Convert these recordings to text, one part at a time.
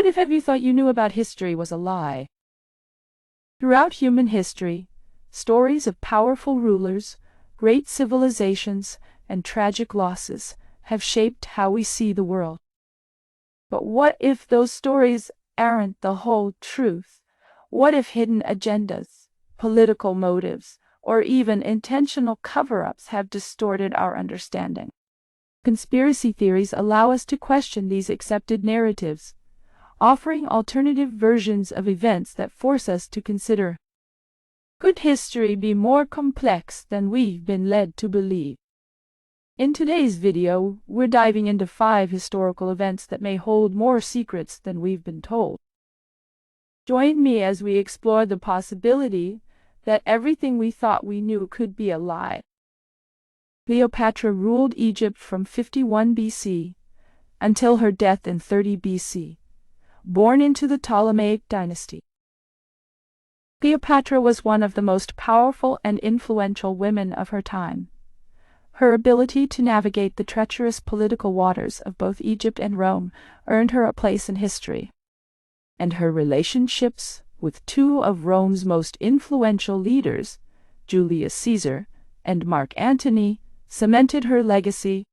What if every thought you knew about history was a lie? Throughout human history, stories of powerful rulers, great civilizations, and tragic losses have shaped how we see the world. But what if those stories aren't the whole truth? What if hidden agendas, political motives, or even intentional cover-ups have distorted our understanding? Conspiracy theories allow us to question these accepted narratives, offering alternative versions of events that force us to consider, could history be more complex than we've been led to believe? In today's video, we're diving into 5 historical events that may hold more secrets than we've been told. Join me as we explore the possibility that everything we thought we knew could be a lie. Cleopatra ruled Egypt from 51 BC until her death in 30 BC, born into the Ptolemaic dynasty. Cleopatra was one of the most powerful and influential women of her time. Her ability to navigate the treacherous political waters of both Egypt and Rome earned her a place in history. And her relationships with 2 of Rome's most influential leaders, Julius Caesar and Mark Antony, cemented her legacy.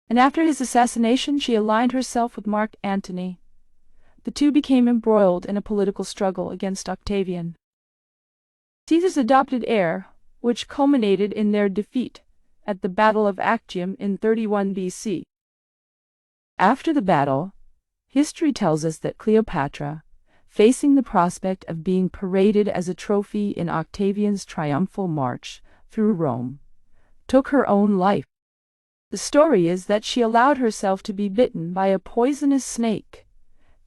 And after his assassination, she aligned herself with Mark Antony. The two became embroiled in a political struggle against Octavian, Caesar's adopted heir, which culminated in their defeat at the Battle of Actium in 31 BC. After the battle, history tells us that Cleopatra, facing the prospect of being paraded as a trophy in Octavian's triumphal march through Rome, took her own life. The story is that she allowed herself to be bitten by a poisonous snake,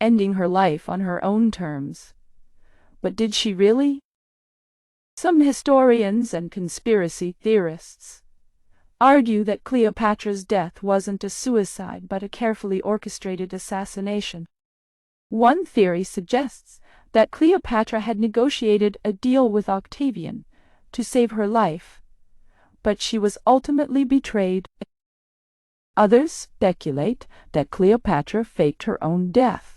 ending her life on her own terms. But did she really? Some historians and conspiracy theorists argue that Cleopatra's death wasn't a suicide but a carefully orchestrated assassination. One theory suggests that Cleopatra had negotiated a deal with Octavian to save her life, but she was ultimately betrayed. Others speculate that Cleopatra faked her own death,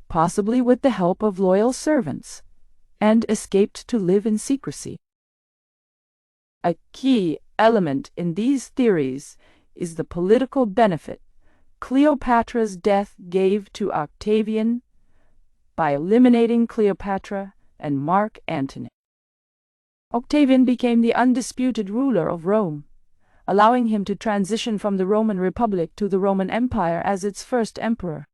possibly with the help of loyal servants, and escaped to live in secrecy. A key element in these theories is the political benefit Cleopatra's death gave to Octavian by eliminating Cleopatra and Mark Antony. Octavian became the undisputed ruler of Rome, allowing him to transition from the Roman Republic to the Roman Empire as its first emperor.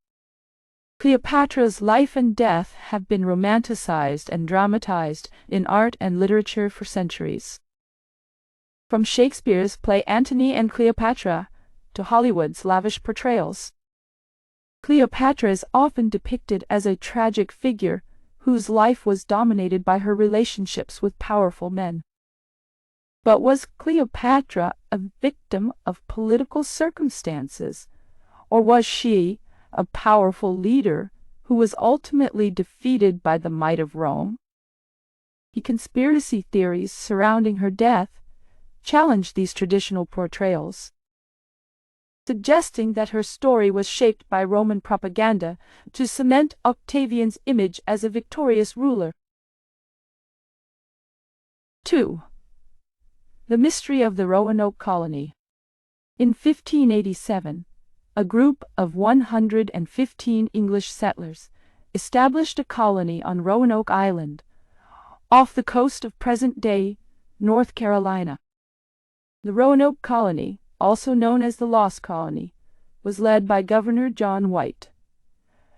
Cleopatra's life and death have been romanticized and dramatized in art and literature for centuries. From Shakespeare's play Antony and Cleopatra to Hollywood's lavish portrayals, Cleopatra is often depicted as a tragic figure whose life was dominated by her relationships with powerful men. But was Cleopatra a victim of political circumstances, or was she a powerful leader who was ultimately defeated by the might of Rome? The conspiracy theories surrounding her death challenge these traditional portrayals, suggesting that her story was shaped by Roman propaganda to cement Octavian's image as a victorious ruler. 2. The Mystery of the Roanoke Colony. In 1587, a group of 115 English settlers established a colony on Roanoke Island, off the coast of present-day North Carolina. The Roanoke Colony, also known as the Lost Colony, was led by Governor John White.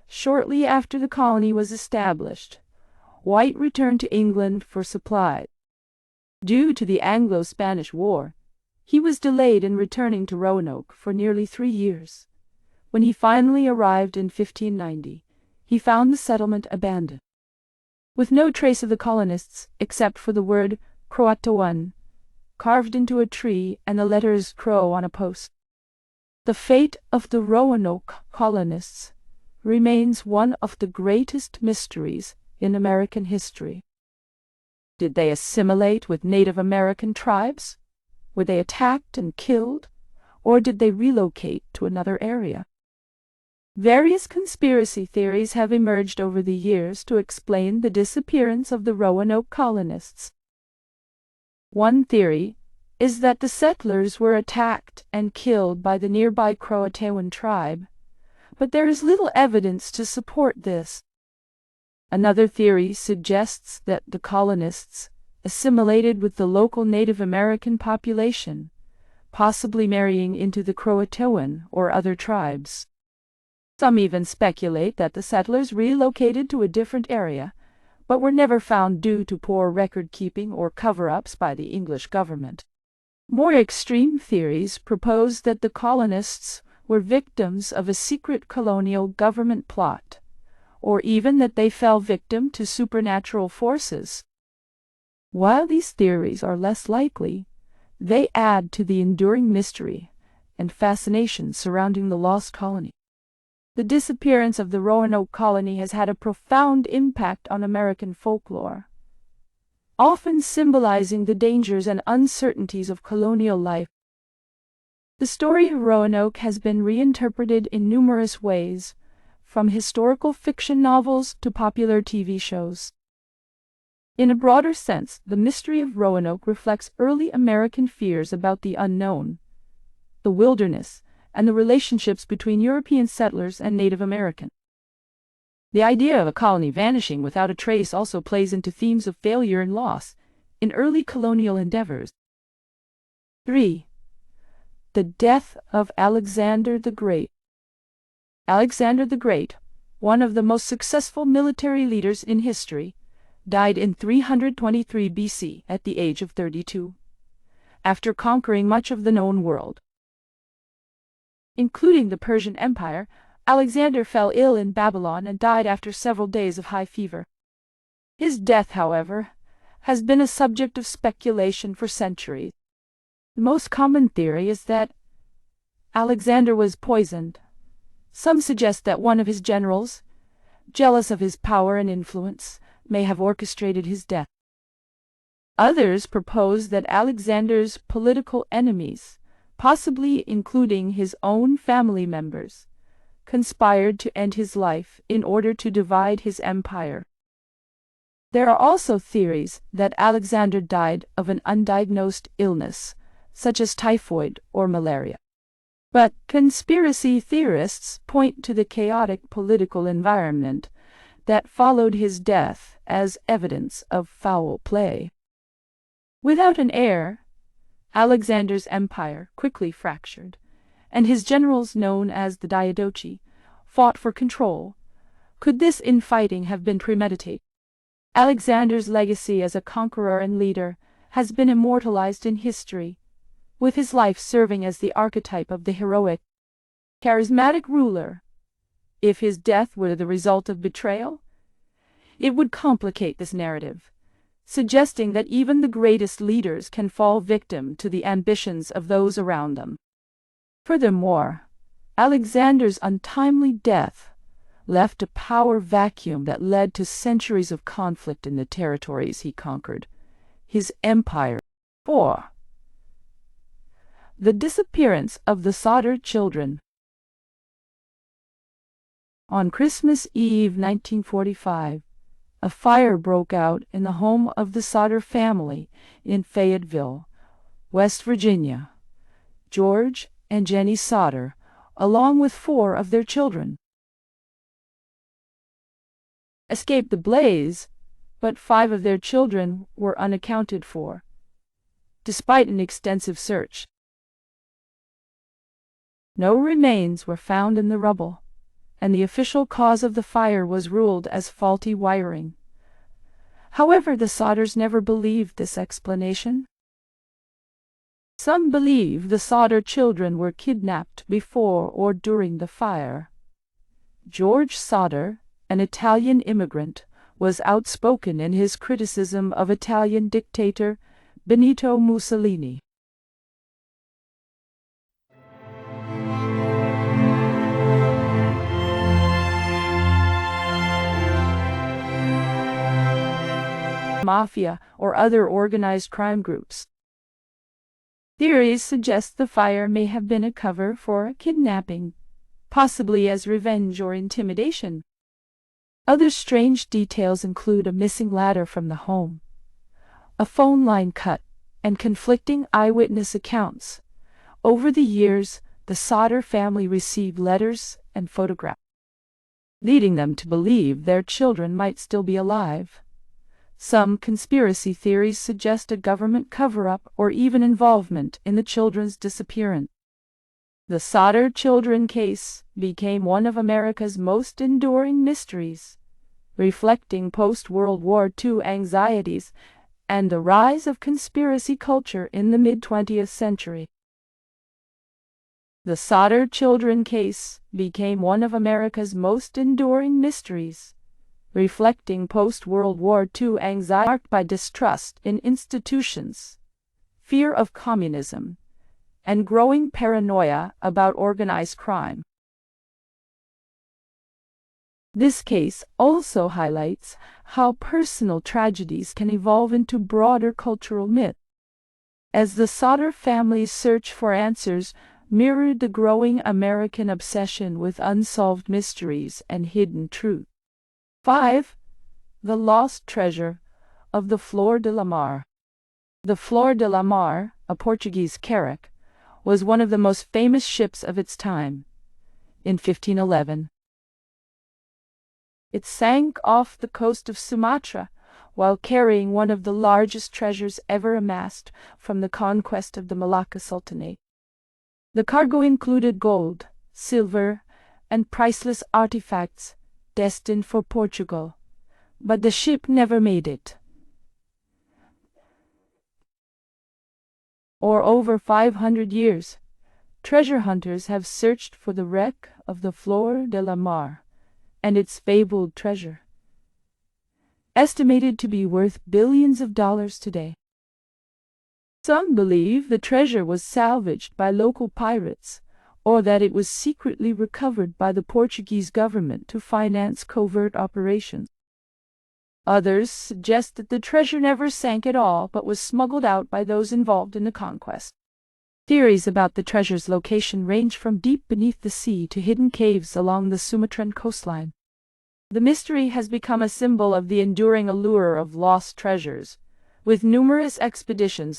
Shortly after the colony was established, White returned to England for supplies. Due to the Anglo-Spanish War, he was delayed in returning to Roanoke for nearly 3 years. When he finally arrived in 1590, he found the settlement abandoned, with no trace of the colonists except for the word CROATOAN carved into a tree and the letters CRO on a post. The fate of the Roanoke colonists remains one of the greatest mysteries in American history. Did they assimilate with Native American tribes? Were they attacked and killed? Or did they relocate to another area? Various conspiracy theories have emerged over the years to explain the disappearance of the Roanoke colonists. One theory is that the settlers were attacked and killed by the nearby CROATOAN tribe, but there is little evidence to support this. Another theory suggests that the colonists assimilated with the local Native American population, possibly marrying into the CROATOAN or other tribes. Some even speculate that the settlers relocated to a different area, but were never found due to poor record-keeping or cover-ups by the English government. More extreme theories propose that the colonists were victims of a secret colonial government plot, or even that they fell victim to supernatural forces. While these theories are less likely, they add to the enduring mystery and fascination surrounding the lost colony. The disappearance of the Roanoke colony has had a profound impact on American folklore, often symbolizing the dangers and uncertainties of colonial life. The story of Roanoke has been reinterpreted in numerous ways, from historical fiction novels to popular TV shows. In a broader sense, the Mystery of Roanoke reflects early American fears about the unknown, the wilderness, and the relationships between European settlers and Native Americans. The idea of a colony vanishing without a trace also plays into themes of failure and loss in early colonial endeavors. 3. The death of Alexander the Great. Alexander the Great, one of the most successful military leaders in history, died in 323 BC at the age of 32, after conquering much of the known world. Including the Persian Empire, Alexander fell ill in Babylon and died after several days of high fever. His death, however, has been a subject of speculation for centuries. The most common theory is that Alexander was poisoned. Some suggest that one of his generals, jealous of his power and influence, may have orchestrated his death. Others propose that Alexander's political enemies, possibly including his own family members, conspired to end his life in order to divide his empire. There are also theories that Alexander died of an undiagnosed illness, such as typhoid or malaria. But conspiracy theorists point to the chaotic political environment that followed his death as evidence of foul play. Without an heir, Alexander's empire quickly fractured, and his generals, known as the Diadochi, fought for control. Could this infighting have been premeditated? Alexander's legacy as a conqueror and leader has been immortalized in history, with his life serving as the archetype of the heroic, charismatic ruler. If his death were the result of betrayal, it would complicate this narrative, suggesting that even the greatest leaders can fall victim to the ambitions of those around them. Furthermore, Alexander's untimely death left a power vacuum that led to centuries of conflict in the territories he conquered. His empire. 4. The disappearance of the Sodder children. On Christmas Eve 1945, a fire broke out in the home of the Sodder family in Fayetteville, West Virginia. George and Jenny Sodder, along with 4 of their children, escaped the blaze, but 5 of their children were unaccounted for, despite an extensive search. No remains were found in the rubble, and the official cause of the fire was ruled as faulty wiring. However, the Sodders never believed this explanation. Some believe the Sodder children were kidnapped before or during the fire. George Sodder, an Italian immigrant, was outspoken in his criticism of Italian dictator Benito Mussolini. Mafia or other organized crime groups. Theories suggest the fire may have been a cover for a kidnapping, possibly as revenge or intimidation. Other strange details include a missing ladder from the home, a phone line cut, and conflicting eyewitness accounts. Over the years, the Sauter family received letters and photographs, leading them to believe their children might still be alive. Some conspiracy theories suggest a government cover-up or even involvement in the children's disappearance. The Sauter children case became one of America's most enduring mysteries, reflecting post-World War II anxieties and the rise of conspiracy culture in the mid-20th century. The Sauter children case became one of America's most enduring mysteries, reflecting post-World War II anxiety marked by distrust in institutions, fear of communism, and growing paranoia about organized crime. This case also highlights how personal tragedies can evolve into broader cultural myth, as the Sauter family's search for answers mirrored the growing American obsession with unsolved mysteries and hidden truth. 5. The Lost Treasure of the Flor de Lamar. The Flor de Lamar, a Portuguese carrack, was one of the most famous ships of its time. In 1511, it sank off the coast of Sumatra while carrying one of the largest treasures ever amassed from the conquest of the Malacca Sultanate. The cargo included gold, silver, and priceless artifacts destined for Portugal, but the ship never made it. For over 500 years, treasure hunters have searched for the wreck of the Flor de Lamar and its fabled treasure, estimated to be worth billions of dollars today. Some believe the treasure was salvaged by local pirates, or that it was secretly recovered by the Portuguese government to finance covert operations. Others suggest that the treasure never sank at all but was smuggled out by those involved in the conquest. Theories about the treasure's location range from deep beneath the sea to hidden caves along the Sumatran coastline. The mystery has become a symbol of the enduring allure of lost treasures, with numerous expeditions